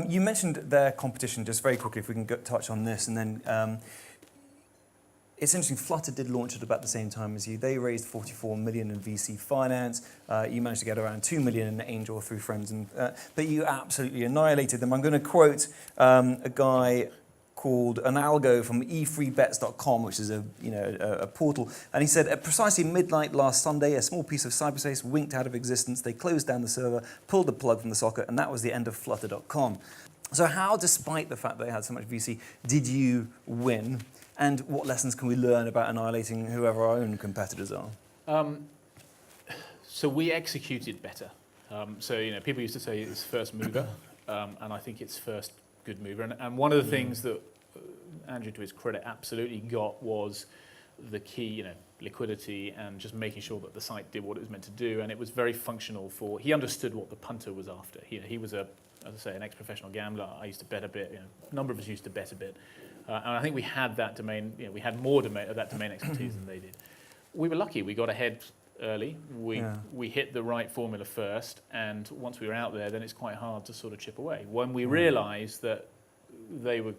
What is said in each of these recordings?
You mentioned their competition, just very quickly, if we can touch on this, and then it's interesting, Flutter did launch at about the same time as you. They raised 44 million in VC finance. You managed to get around 2 million in angel through friends, but you absolutely annihilated them. I'm going to quote a guy called Analgo from efreebets.com, which is a portal, and he said, at precisely midnight last Sunday, a small piece of cyberspace winked out of existence. They closed down the server, pulled the plug from the socket, and that was the end of Flutter.com. So how, despite the fact they had so much VC, did you win? And what lessons can we learn about annihilating whoever our own competitors are? So we executed better. People used to say it's first mover, and I think it's first good mover. And one of the things that Andrew, to his credit, absolutely got was the key, liquidity and just making sure that the site did what it was meant to do. And it was very functional he understood what the punter was after. He was as I say, an ex-professional gambler. I used to bet a bit. A number of us used to bet a bit. And I think we had that domain, we had more of that domain expertise than they did. We were lucky. We got ahead early. We hit the right formula first. And once we were out there, then it's quite hard to sort of chip away. When we realized that they were,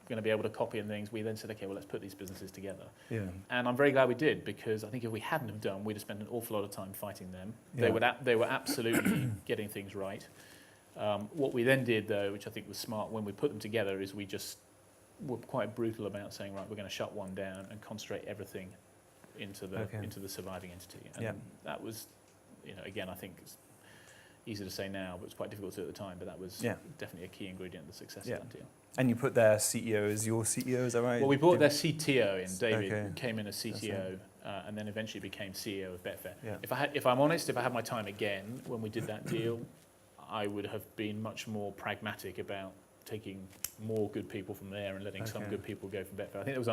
going to be able to copy and things, we then said, okay, well, let's put these businesses together. Yeah. And I'm very glad we did, because I think if we hadn't have done, we'd have spent an awful lot of time fighting them. Yeah. They were absolutely getting things right. What we then did, though, which I think was smart when we put them together, is we just were quite brutal about saying, right, we're going to shut one down and concentrate everything into the surviving entity. And that was, again, I think it's easy to say now, but it's quite difficult to do at the time. But that was definitely a key ingredient of the success of that deal. And you put their CEO as your CEO, is that right? Well, we brought their CTO in. David came in as CTO, and then eventually became CEO of Betfair. Yeah. If I'm honest, if I had my time again when we did that deal, I would have been much more pragmatic about taking more good people from there and letting some good people go from Betfair. I think it was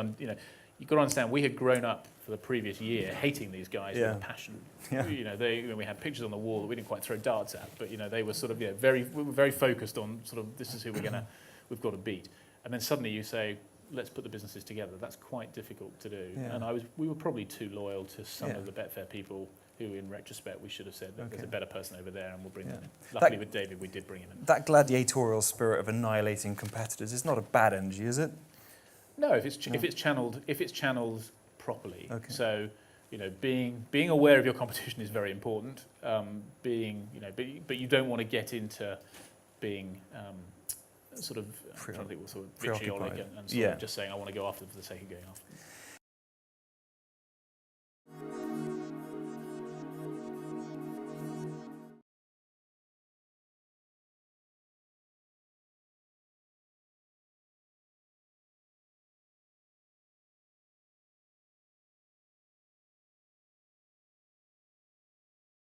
you've got to understand, we had grown up for the previous year hating these guys with passion. Yeah. We had pictures on the wall that we didn't quite throw darts at, but they were sort of very focused on sort of, this is who we've got to beat. And then suddenly you say, let's put the businesses together. That's quite difficult to do. Yeah. And we were probably too loyal to some of the Betfair people who, in retrospect, we should have said that there's a better person over there and we'll bring them in. Luckily with David, we did bring him in. That gladiatorial spirit of annihilating competitors is not a bad energy, is it? No, if it's channeled properly. Okay. So, being aware of your competition is very important. But you don't want to get into being sort of vitriolic and sort of just saying, I want to go after them for the sake of going after them.